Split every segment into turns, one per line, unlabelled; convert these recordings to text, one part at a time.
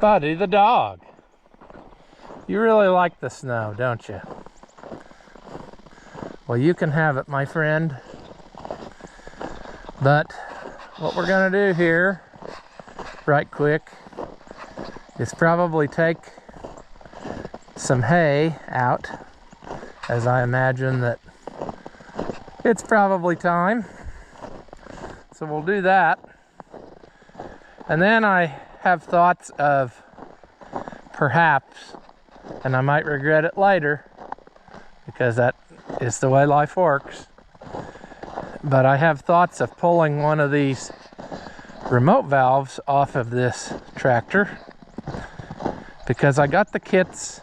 Buddy the dog. You really like the snow, don't you? Well, you can have it, my friend. But what we're gonna do here, right quick, is probably take some hay out, as I imagine that it's probably time. So we'll do that. And then I have thoughts of perhaps, and I might regret it later, because that is the way life works, but I have thoughts of pulling one of these remote valves off of this tractor, because I got the kits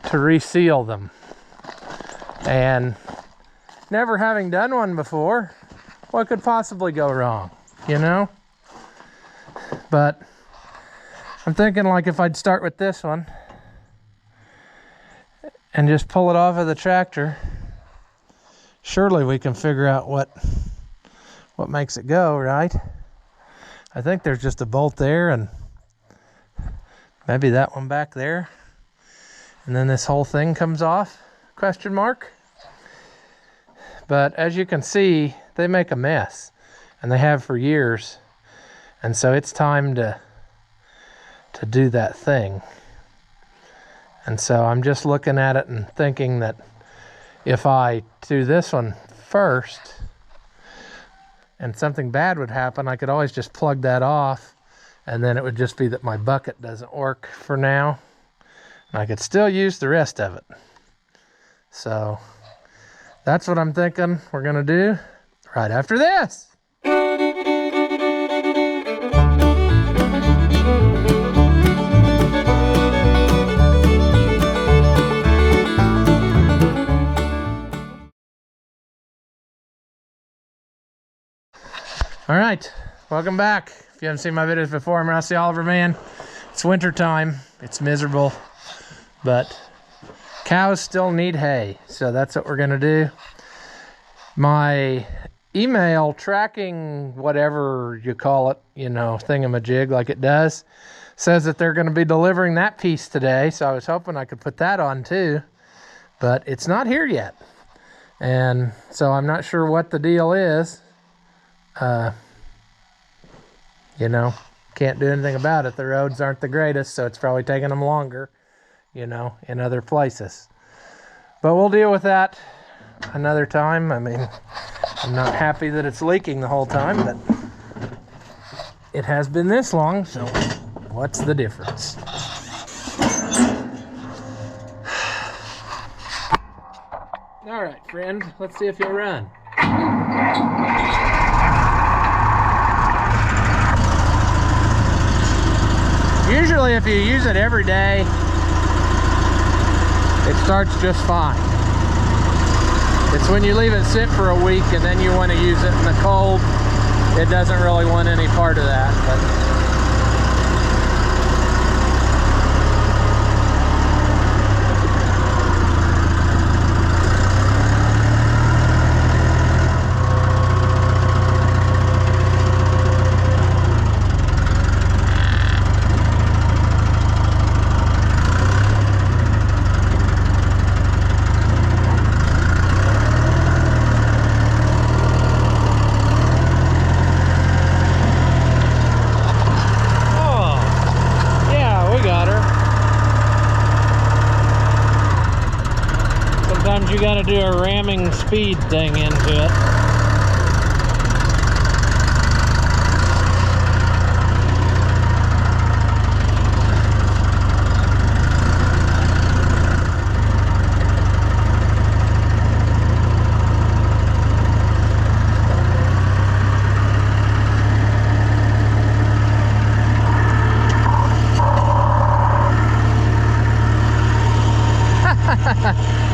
to reseal them, and never having done one before, what could possibly go wrong, you know? But I'm thinking, like, if I'd start with this one and just pull it off of the tractor, surely we can figure out what makes it go, right? I think there's just a bolt there, and maybe that one back there, and then this whole thing comes off, question mark. But as you can see, they make a mess, and they have for years, and so it's time to do that thing. And so I'm just looking at it and thinking that if I do this one first and something bad would happen, I could always just plug that off, and then it would just be that my bucket doesn't work for now, and I could still use the rest of it. So that's what I'm thinking we're gonna do right after this. All right, welcome back. If you haven't seen my videos before, I'm Rusty Oliver Man. It's winter time, it's miserable, but cows still need hay, so that's what we're gonna do. My email tracking, whatever you call it, you know, thingamajig like it does, says that they're gonna be delivering that piece today, so I was hoping I could put that on too, but it's not here yet. And so I'm not sure what the deal is. You know, can't do anything about it. The roads aren't the greatest, so it's probably taking them longer, you know, in other places. But we'll deal with that another time. I mean, I'm not happy that it's leaking the whole time, but it has been this long, so what's the difference? All right, friend, let's see if you'll run. Usually if you use it every day, it starts just fine. It's when you leave it sit for a week and then you want to use it in the cold, it doesn't really want any part of that. But you got to do a ramming speed thing into it.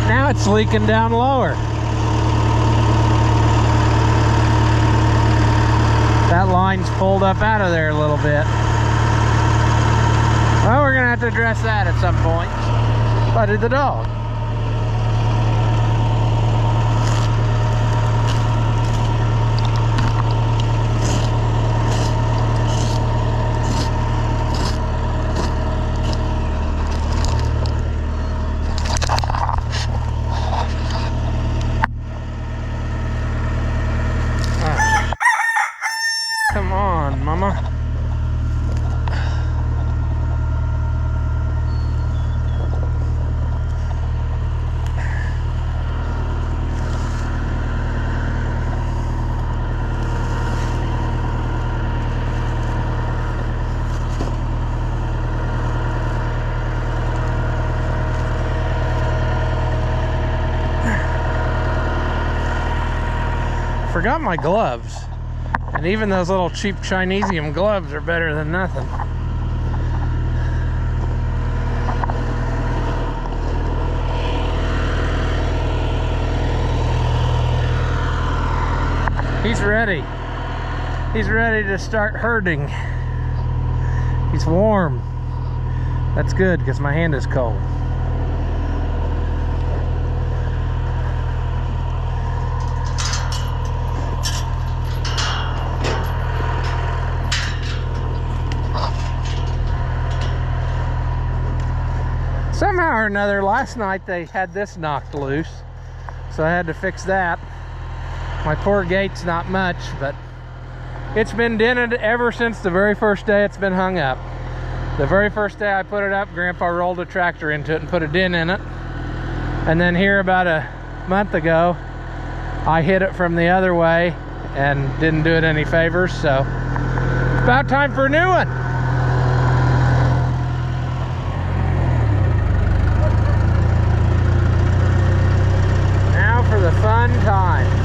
Now it's leaking down lower. That line's pulled up out of there a little bit. Well, we're gonna have to address that at some point. Buddy the dog. forgot my gloves. And even those little cheap Chinesium gloves are better than nothing. He's ready. He's ready to start herding. He's warm. That's good because my hand is cold. Somehow or another, last night they had this knocked loose, so I had to fix that. My poor gate's not much, but it's been dented ever since the very first day it's been hung up. The very first day I put it up, Grandpa rolled a tractor into it and put a dent in it. And then here about a month ago, I hit it from the other way and didn't do it any favors, so it's about time for a new one. Now for the fun times.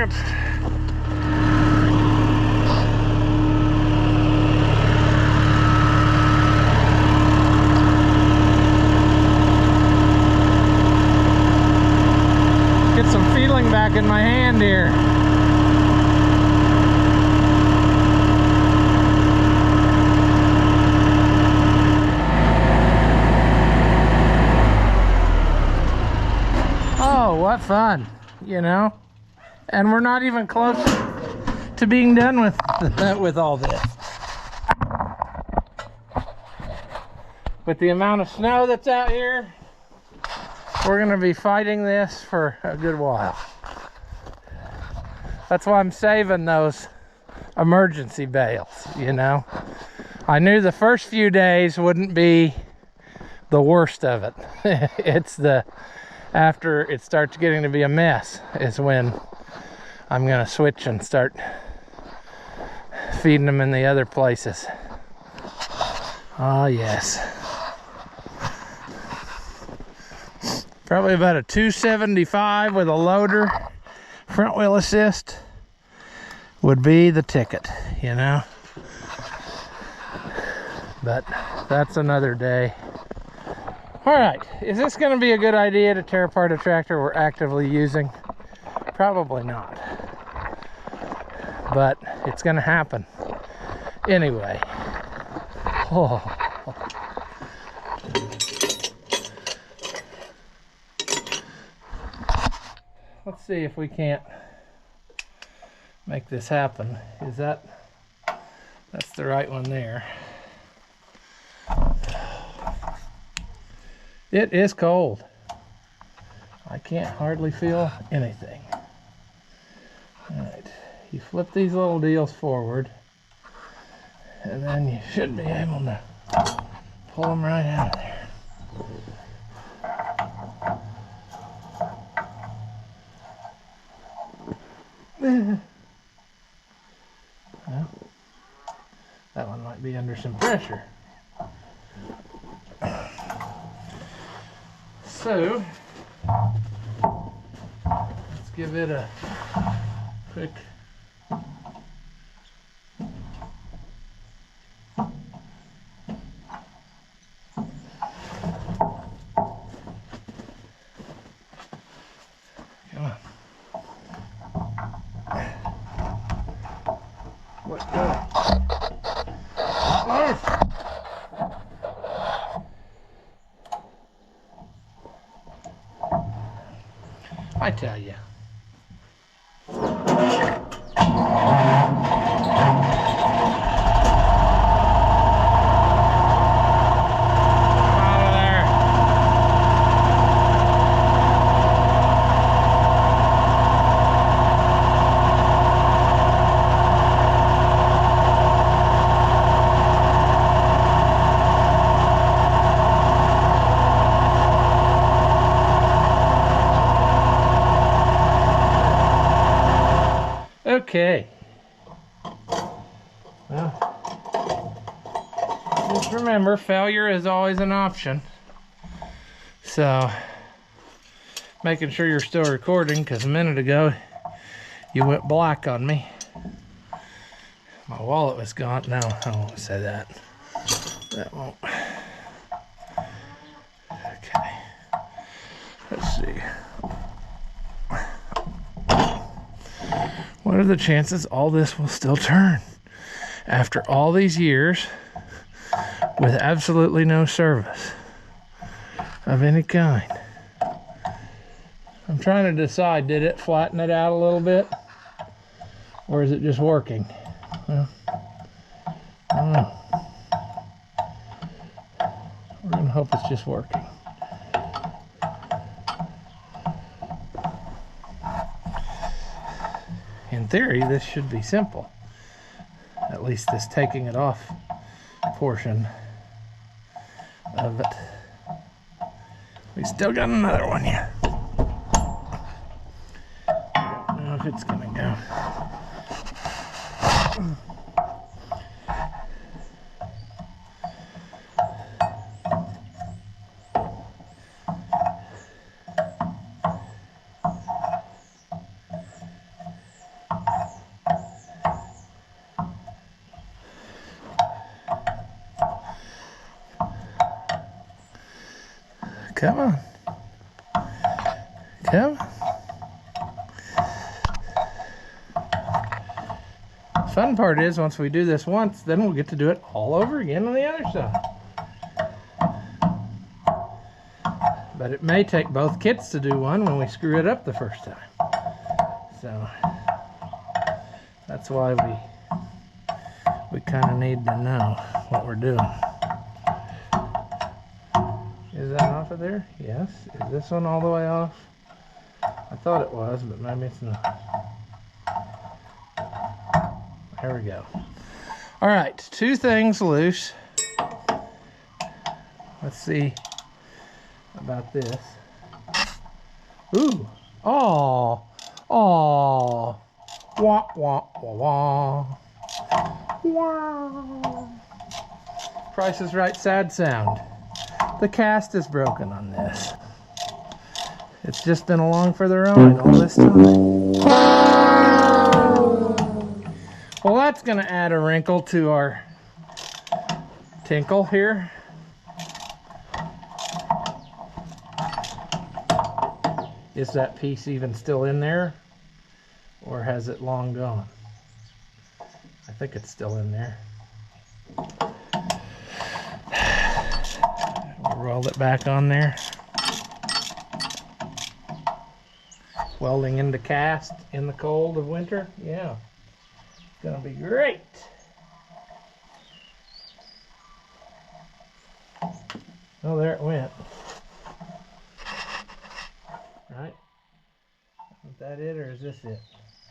advanced. Get some feeling back in my hand here. Oh, what fun, you know? And we're not even close to being done with all this. With the amount of snow that's out here, we're gonna be fighting this for a good while. That's why I'm saving those emergency bales, you know? I knew the first few days wouldn't be the worst of it. It's after it starts getting to be a mess is when I'm gonna switch and start feeding them in the other places. Oh yes. Probably about a 275 with a loader, front wheel assist would be the ticket, you know? But that's another day. All right, is this gonna be a good idea to tear apart a tractor we're actively using? Probably not. But it's gonna happen anyway. Oh. Let's see if we can't make this happen. That's the right one there. It is cold. I can't hardly feel anything. All right, you flip these little deals forward, and then you should be able to pull them right out of there. Well, that one might be under some pressure. So, let's give it a quick come on. What the? I tell you. Okay. Well, just remember, failure is always an option. So, making sure you're still recording, because a minute ago you went black on me. My wallet was gone. No, I won't say that. That won't. Okay. Let's see. What are the chances all this will still turn after all these years with absolutely no service of any kind? I'm trying to decide, did it flatten it out a little bit, or is it just working? Well, I don't know. We're gonna hope it's just working. In theory, this should be simple. At least this taking it off portion of it. We still got another one here. Don't know if it's gonna go. Come on. Come on. Fun part is, once we do this once, then we'll get to do it all over again on the other side. But it may take both kits to do one when we screw it up the first time. So that's why we kind of need to know what we're doing. Is that off of there? Yes. Is this one all the way off? I thought it was, but maybe it's not. There we go. All right, 2 things loose. Let's see about this. Ooh. Oh. Oh. Wah, wah, wah, wah. Wow. Price is Right sad sound. The cast is broken on this. It's just been along for the rowing all this time. Well, that's going to add a wrinkle to our tinkle here. Is that piece even still in there, or has it long gone? I think it's still in there. We'll roll it back on there. Welding into cast in the cold of winter. Yeah, it's gonna be great. Oh, there it went. Right? Is that it, or is this it?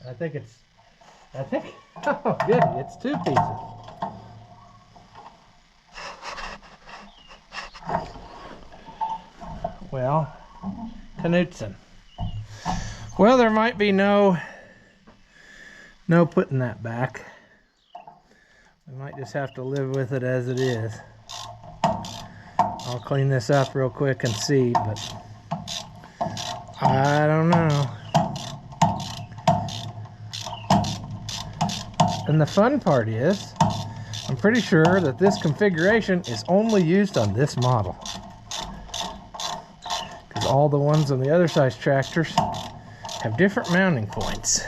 I think, oh good, it's 2 pieces. Well, Knutson. Well, there might be no putting that back. We might just have to live with it as it is. I'll clean this up real quick and see, but I don't know. And the fun part is, I'm pretty sure that this configuration is only used on this model. Because all the ones on the other size tractors have different mounting points.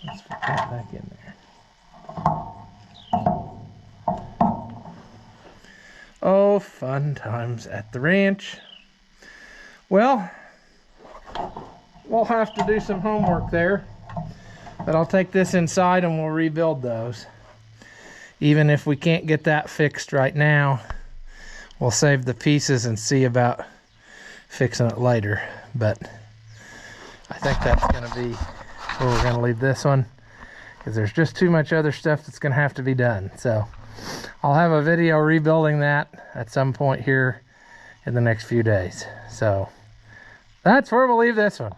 Let's put that back in there. Oh, fun times at the ranch. Well, we'll have to do some homework there, but I'll take this inside and we'll rebuild those. Even if we can't get that fixed right now, we'll save the pieces and see about fixing it later. But I think that's going to be where we're going to leave this one, because there's just too much other stuff that's going to have to be done. So I'll have a video rebuilding that at some point here in the next few days. So that's where we'll leave this one.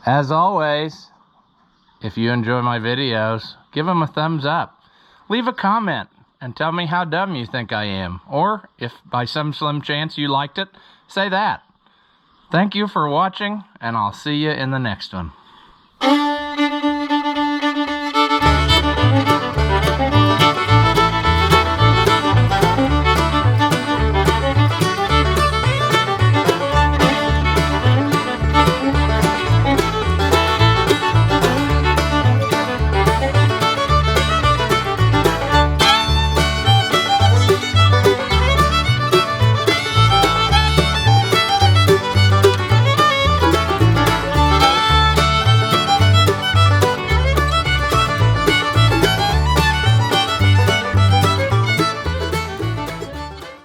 As always, if you enjoy my videos, give them a thumbs up. Leave a comment and tell me how dumb you think I am. Or if by some slim chance you liked it, say that. Thank you for watching, and I'll see you in the next one.